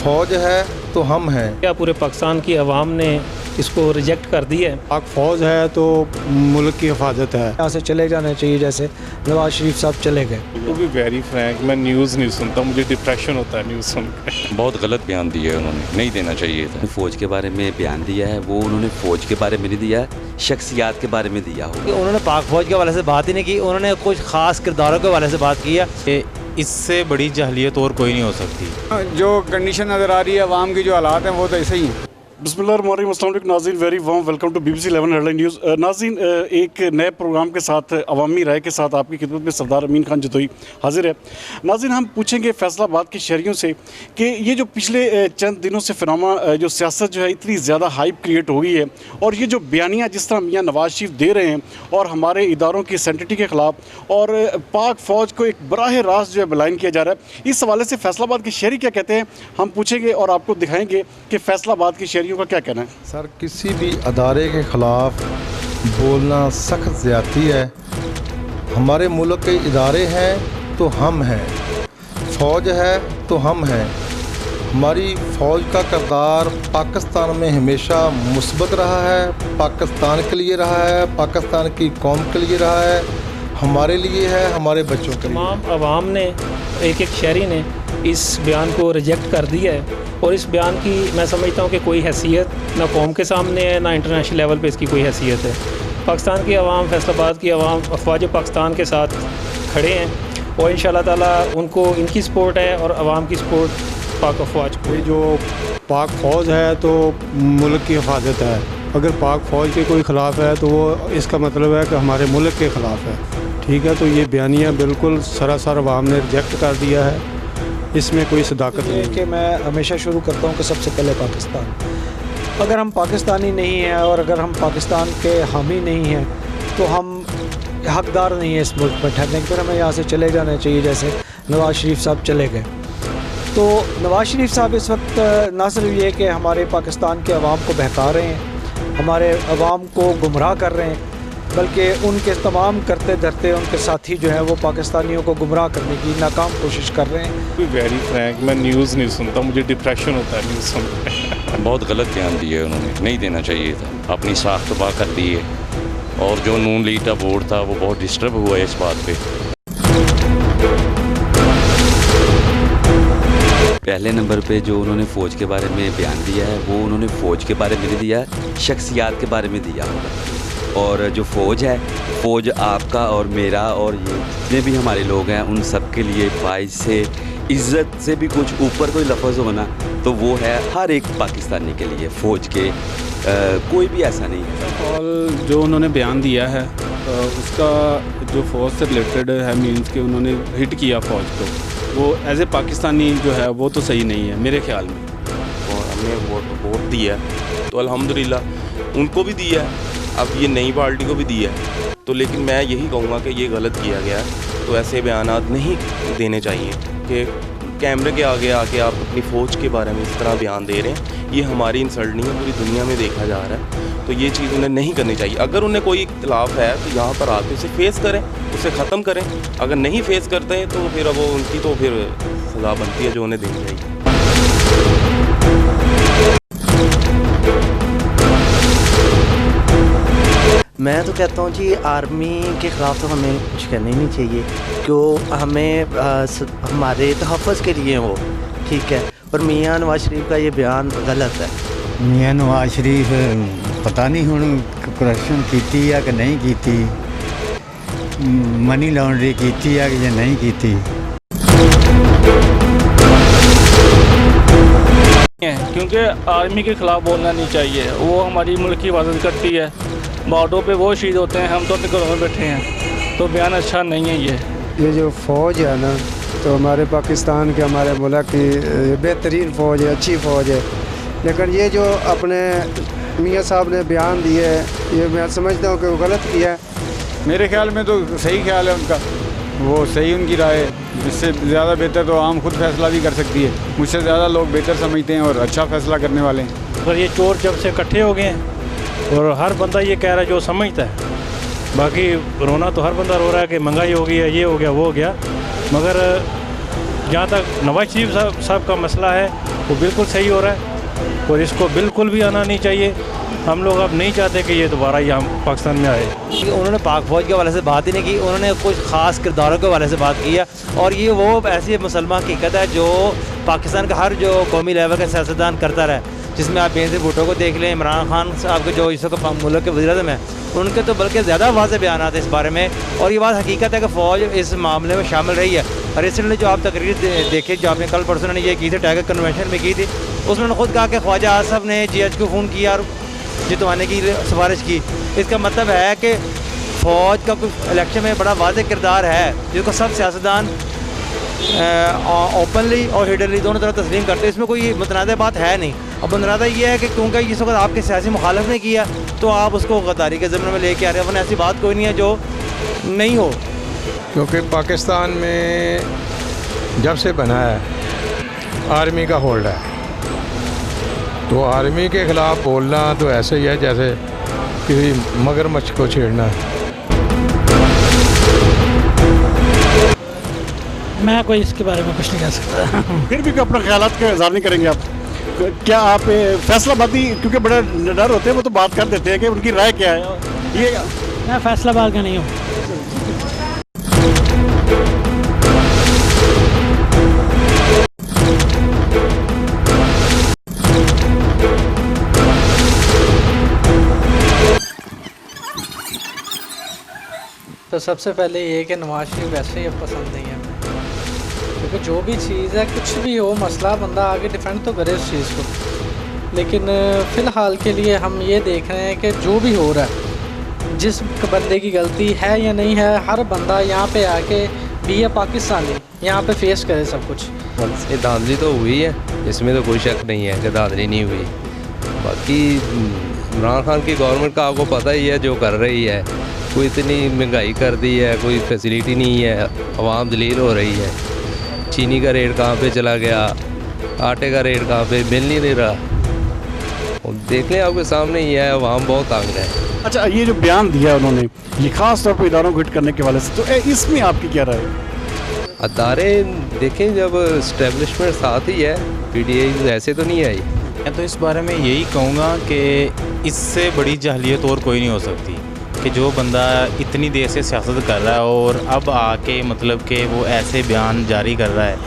फ़ौज है तो हम हैं। क्या पूरे पाकिस्तान की आवाम ने इसको रिजेक्ट कर दिया है? पाक फ़ौज है तो मुल्क की हिफाजत है। यहाँ से चले जाना चाहिए, जैसे नवाज शरीफ साहब चले गए। टू बी वेरी फ्रैंक, मैं न्यूज़ नहीं सुनता, मुझे डिप्रेशन होता है न्यूज़ सुनकर। बहुत गलत बयान दिया है उन्होंने, नहीं देना चाहिए था। फ़ौज के बारे में बयान दिया है, वो उन्होंने फ़ौज के बारे में नहीं दिया, शख्सियात के बारे में दिया हो। उन्होंने पाक फ़ौज के हवाले से बात ही नहीं की, उन्होंने कुछ ख़ास किरदारों के हवाले से बात की है। इससे बड़ी जहलियत और कोई नहीं हो सकती। जो कंडीशन नज़र आ रही है अवाम की, जो हालात हैं वो तो ऐसे ही हैं। बिस्मिल्लाहिर्रहमानिर्रहीम, अस्सलाम वालेकुम नाज़रीन, very warm welcome to BBC 11 headline news. नाज़रीन, एक नए प्रोग्राम के साथ, अवामी राय के साथ आपकी खिदमत में सरदार अमीन खान जतोई हाजिर है। नाज़रीन, हम पूछेंगे फैसलाबाद के शहरियों से कि ये जो पिछले चंद दिनों से फिनोमा जो सियासत जो है इतनी ज़्यादा हाइप क्रिएट हो गई है, और ये जो बयानियाँ जिस तरह मियाँ नवाज शरीफ दे रहे हैं और हमारे इदारों की सेंटिटी के ख़िलाफ़ और पाक फ़ौज को एक बराह रास्त जो है बलाइन किया जा रहा है, इस हवाले से फैसलाबाद के शहरी क्या कहते हैं हम पूछेंगे और आपको दिखाएँगे कि फैसलाबाद के शहरियों का क्या कहना है। सर, किसी भी अदारे के ख़िलाफ़ बोलना सख्त ज़्यादती है। हमारे मुल्क के इदारे हैं तो हम हैं, फ़ौज है तो हम हैं। हमारी फ़ौज का किरदार पाकिस्तान में हमेशा मुस्बत रहा है, पाकिस्तान के लिए रहा है, पाकिस्तान की कौम के लिए रहा है, हमारे लिए है, हमारे बच्चों के लिए। तमाम आवाम ने, एक शहरी ने इस बयान को रिजेक्ट कर दिया है, और इस बयान की मैं समझता हूँ कि कोई हैसियत ना कौम के सामने है, ना इंटरनेशनल लेवल पे इसकी कोई हैसियत है। पाकिस्तान की आवाम, फैसलाबाद की आवाम अफवाज पाकिस्तान के साथ खड़े हैं, और इंशाअल्लाह ताला उनको इनकी सपोर्ट है और आवाम की सपोर्ट पाक अफवाज को। जो पाक फ़ौज है तो मुल्क की हिफाजत है। अगर पाक फ़ौज के कोई ख़िलाफ़ है तो वो इसका मतलब है कि हमारे मुल्क के ख़िलाफ़ है। ठीक है, तो ये बयानियाँ बिल्कुल सरासर अवाम ने रिजेक्ट कर दिया है, इसमें कोई सदाकत नहीं है। कि मैं हमेशा शुरू करता हूँ कि सबसे पहले पाकिस्तान। अगर हम पाकिस्तानी नहीं हैं और अगर हम पाकिस्तान के हामी नहीं हैं तो हम हकदार नहीं है इस मुल्क पर ठहरने के। फिर हमें यहाँ से चले जाना चाहिए, जैसे नवाज शरीफ साहब चले गए। तो नवाज शरीफ साहब इस वक्त ना सिर्फ ये कि हमारे पाकिस्तान के अवाम को बहका रहे हैं, हमारे अवाम को गुमराह कर रहे हैं, बल्कि उनके तमाम करते धरते उनके साथी जो हैं वो पाकिस्तानियों को गुमराह करने की नाकाम कोशिश कर रहे हैं। टू बी वेरी फ्रैंक, मैं न्यूज़ नहीं सुनता, मुझे डिप्रेशन होता है न्यूज़ सुनकर। बहुत गलत बयान दिया है उन्होंने, नहीं देना चाहिए था। अपनी साख तबाह कर दी है, और जो नून लीग का बोर्ड था वो बहुत डिस्टर्ब हुआ है इस बात पे। पहले नंबर पे जो उन्होंने फ़ौज के बारे में बयान दिया है, वो उन्होंने फ़ौज के बारे में नहीं दिया, शख्सियात के बारे में दिया होगा। और जो फ़ौज है, फ़ौज आपका और मेरा और ये जितने भी हमारे लोग हैं उन सब के लिए बाइज़ से इज़्ज़त से भी कुछ ऊपर कोई लफ्ज़ होना तो वो है हर एक पाकिस्तानी के लिए। फ़ौज के कोई भी ऐसा नहीं है। और जो उन्होंने बयान दिया है उसका जो फ़ौज से रिलेटेड है, मीन्स कि उन्होंने हिट किया फ़ौज को, वो एज ए पाकिस्तानी जो है वो तो सही नहीं है मेरे ख्याल में। और हमने वोट दिया तो अल्हम्दुलिल्लाह उनको भी दिया है, अब ये नई पार्टी को भी दिया है, तो लेकिन मैं यही कहूँगा कि ये गलत किया गया है। तो ऐसे बयानात नहीं देने चाहिए कि कैमरे के आगे आके आप अपनी फ़ौज के बारे में इस तरह बयान दे रहे हैं। ये हमारी इंसल्ट नहीं है, पूरी दुनिया में देखा जा रहा है, तो ये चीज़ उन्हें नहीं करनी चाहिए। अगर उन्हें कोई इख्तिलाफ़ है तो यहाँ पर आके उसे फेस करें, उसे ख़त्म करें। अगर नहीं फेस करते हैं तो फिर वो उनकी तो फिर सज़ा बनती है जो उन्हें देनी चाहिए। मैं तो कहता हूँ जी, आर्मी के ख़िलाफ़ तो हमें कुछ करना ही नहीं चाहिए, क्यों हमें हमारे तहफ़्फ़ुज़ के लिए हो, ठीक है। और मियाँ नवाज शरीफ का ये बयान गलत है। मियाँ नवाज शरीफ पता नहीं हुण करप्शन की या कि नहीं की, मनी लॉन्ड्री की या कि नहीं की, क्योंकि आर्मी के ख़िलाफ़ बोलना नहीं चाहिए। वो हमारी मुल्क की हिफाजत करती है, बॉर्डरों पे वो शहीद होते हैं, हम तो अपने घरों में बैठे हैं, तो बयान अच्छा नहीं है। ये जो फ़ौज है ना, तो हमारे पाकिस्तान के, हमारे मुल्क की बेहतरीन फ़ौज है, अच्छी फ़ौज है। लेकिन ये जो अपने मियाँ साहब ने बयान दिए है, ये मैं समझता हूँ कि वो गलत किया है। मेरे ख्याल में तो सही ख्याल है उनका, वो सही उनकी राय है। इससे ज़्यादा बेहतर तो आम खुद फैसला भी कर सकती है। मुझसे ज़्यादा लोग बेहतर समझते हैं और अच्छा फ़ैसला करने वाले हैं। और ये चोर जब से इकट्ठे हो गए हैं और हर बंदा ये कह रहा है जो समझता है, बाकी रोना तो हर बंदा रो रहा है कि महंगाई हो गई है, ये हो गया, वो हो गया, मगर जहाँ तक नवाज शरीफ साहब का मसला है वो बिल्कुल सही हो रहा है और इसको बिल्कुल भी आना नहीं चाहिए। हम लोग अब नहीं चाहते कि ये दोबारा यहाँ पाकिस्तान में आए। उन्होंने पाक फ़ौज के हवाले से बात ही नहीं की, उन्होंने कुछ ख़ास किरदारों के हवाले से बात की है। और ये वो ऐसी मुसलमान हकीकत है जो पाकिस्तान का हर जो कौमी लेवल का सियासतदान करता रहा, जिसमें आप बेनज़ीर भुट्टो को देख लें, इमरान खान साहब के जो इस वक्त मुल्क के वज़ीर-ए-आज़म हैं, उनके तो बल्कि ज़्यादा वाज़ेह बयान आते इस बारे में। और ये बात हकीकत है कि फ़ौज इस मामले में शामिल रही है। रिसेंटली जो आप तकरीर देखे, जो आपने कल परसों ने ये की थी, टाइगर कन्वेंशन में की थी, उसमें उन्होंने खुद कहा कि ख्वाजा आसफ ने GH को फ़ोन किया और जितवाने की सिफारिश की। इसका मतलब है कि फ़ौज का कुछ इलेक्शन में बड़ा वाज़ेह किरदार है, जिसको सब सियासतदान ओपनली और हिडनली दोनों तरह तस्लीम करते हैं। इसमें कोई मुतनाज़ बात है नहीं। अब मुतनाज़ ये है कि क्योंकि इस वक्त आपके सियासी मुखालिफ ने किया तो आप उसको गद्दारी के ज़मन में लेके आ रहे हैं, वरना ऐसी बात कोई नहीं है जो नहीं हो। क्योंकि पाकिस्तान में जब से बना है आर्मी का होल्ड है, तो आर्मी के ख़िलाफ़ बोलना तो ऐसे ही है जैसे किसी मगरमच्छ को छेड़ना। मैं कोई इसके बारे में कुछ नहीं कह सकता। फिर भी अपना ख्यालात का इज़हार नहीं करेंगे आप? क्या आप फैसलाबादी, क्योंकि बड़ा डर होते हैं, वो तो बात कर देते हैं कि उनकी राय क्या है? ये मैं फैसलाबाद का नहीं हूँ। तो सबसे पहले ये कि नवाज शरीफ वैसे ही पसंद नहीं है हमें, क्योंकि जो भी चीज़ है, कुछ भी हो मसला, बंदा आगे डिफेंड तो करे उस चीज़ को। लेकिन फ़िलहाल के लिए हम ये देख रहे हैं कि जो भी हो रहा है, जिस बंदे की गलती है या नहीं है, हर बंदा यहाँ पे आके भी है पाकिस्तानी, यहाँ पे फेस करे सब कुछ। ये धांधली तो हुई है, इसमें तो कोई शक नहीं है कि धांधली नहीं हुई। बाकी इमरान खान की गवर्नमेंट का आपको पता ही है जो कर रही है। कोई इतनी महंगाई कर दी है, कोई फैसिलिटी नहीं है, आवाम दलील हो रही है। चीनी का रेट कहाँ पे चला गया, आटे का रेट कहाँ पे, मिल नहीं रहा। और देख लें आपके सामने ही है, आवाम बहुत तंग है। अच्छा, ये जो बयान दिया उन्होंने, ये ख़ास तौर पर इदारों को हिट करने के वाले से, तो इसमें आपकी क्या राय है? अदारे देखें, जब इस्टेब्लिशमेंट साथ ही है, PTI ऐसे तो नहीं आई। मैं तो इस बारे में यही कहूँगा कि इससे बड़ी जहलियत और कोई नहीं हो सकती कि जो बंदा इतनी देर से सियासत कर रहा है और अब आके मतलब कि वो ऐसे बयान जारी कर रहा है।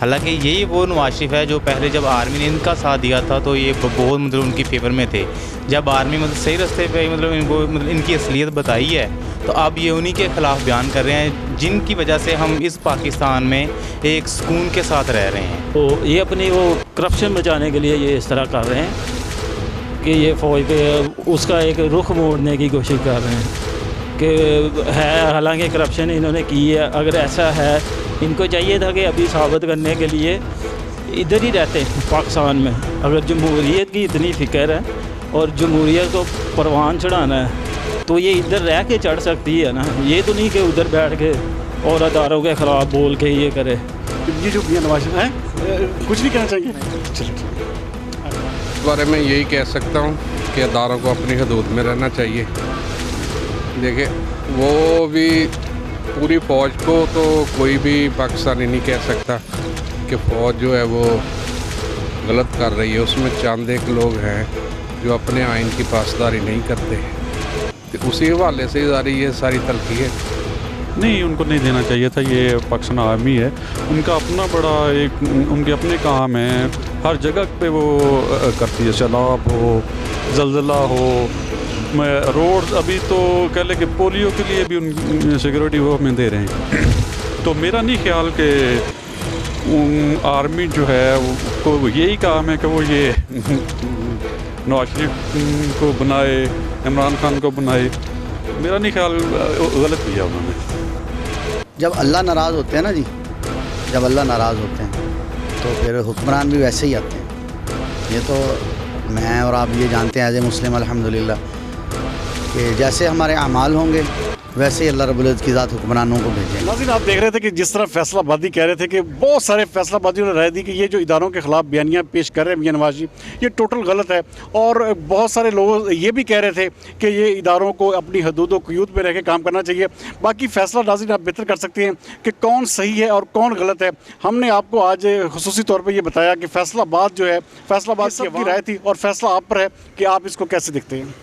हालांकि यही वो नवाज शरीफ है जो पहले जब आर्मी ने इनका साथ दिया था तो ये बहुत मतलब उनकी फेवर में थे। जब आर्मी मतलब सही रास्ते पे मतलब इनको मतलब इनकी असलियत बताई है, तो अब ये उन्हीं के ख़िलाफ़ बयान कर रहे हैं जिनकी वजह से हम इस पाकिस्तान में एक सुकून के साथ रह रहे हैं। तो ये अपनी वो करप्शन बचाने के लिए ये इस तरह कर रहे हैं कि ये फ़ौज पे उसका एक रुख मोड़ने की कोशिश कर रहे हैं कि है, हालांकि करप्शन इन्होंने की है। अगर ऐसा है, इनको चाहिए था कि अभी साबित करने के लिए इधर ही रहते पाकिस्तान में। अगर जमहूरियत की इतनी फ़िक्र है और जमहूरियत को परवान चढ़ाना है तो ये इधर रह के चढ़ सकती है ना, ये तो नहीं कि उधर बैठ के और अदारों के ख़िलाफ़ बोल के ये करे। ये जो नवाज शरीफ है, कुछ नहीं कहना चाहिए? इस बारे में यही कह सकता हूँ कि अदारों को अपनी हदूद में रहना चाहिए। देखिए, वो भी पूरी फ़ौज को तो कोई भी पाकिस्तानी नहीं कह सकता कि फ़ौज जो है वो गलत कर रही है। उसमें चंद एक लोग हैं जो अपने आइन की पासदारी नहीं करते, तो उसी हवाले से ये सारी तलखी है। नहीं, उनको नहीं देना चाहिए था। ये पाकिस्तान आर्मी है, उनका अपना बड़ा एक उनके अपने काम है, हर जगह पे वो करती है। सैलाब हो, जलजला हो, रोड, अभी तो कह लें कि पोलियो के लिए भी उन सिक्योरिटी वो हमें दे रहे हैं। तो मेरा नहीं ख्याल कि आर्मी जो है उसको यही काम है कि वो ये नवाज शरीफ को बनाए, इमरान खान को बनाए। मेरा नहीं ख्याल, गलत किया उन्होंने। जब अल्लाह नाराज़ होते हैं ना जी, जब अल्लाह नाराज़ होते हैं तो फिर हुक्मरान भी वैसे ही आते हैं। ये तो मैं और आप ये जानते हैं एज ए मुस्लिम अल्हम्दुलिल्लाह कि जैसे हमारे अमाल होंगे वैसे ही अल्लाह रब्बुल इज़्ज़त की ज़ात हुक्मरानों को भेजें। नाज़रीन, आप देख रहे थे कि जिस तरह फैसलाबादी कह रहे थे कि बहुत सारे फैसलाबादियों ने राय दी कि ये जो इदारों के ख़िलाफ़ बयानियाँ पेश कर रहे हैं मियां नवाज शरीफ, ये टोटल गलत है। और बहुत सारे लोग ये भी कह रहे थे कि ये इदारों को अपनी हदूद व क़यूद में रह के काम करना चाहिए। बाकी फ़ैसला नाज़रीन आप बेहतर कर सकते हैं कि कौन सही है और कौन गलत है। हमने आपको आज खुसूसी तौर पर यह बताया कि फैसलाबाद जो है, फैसलाबाद की राय थी और फैसला आप पर है कि आप इसको कैसे देखते हैं।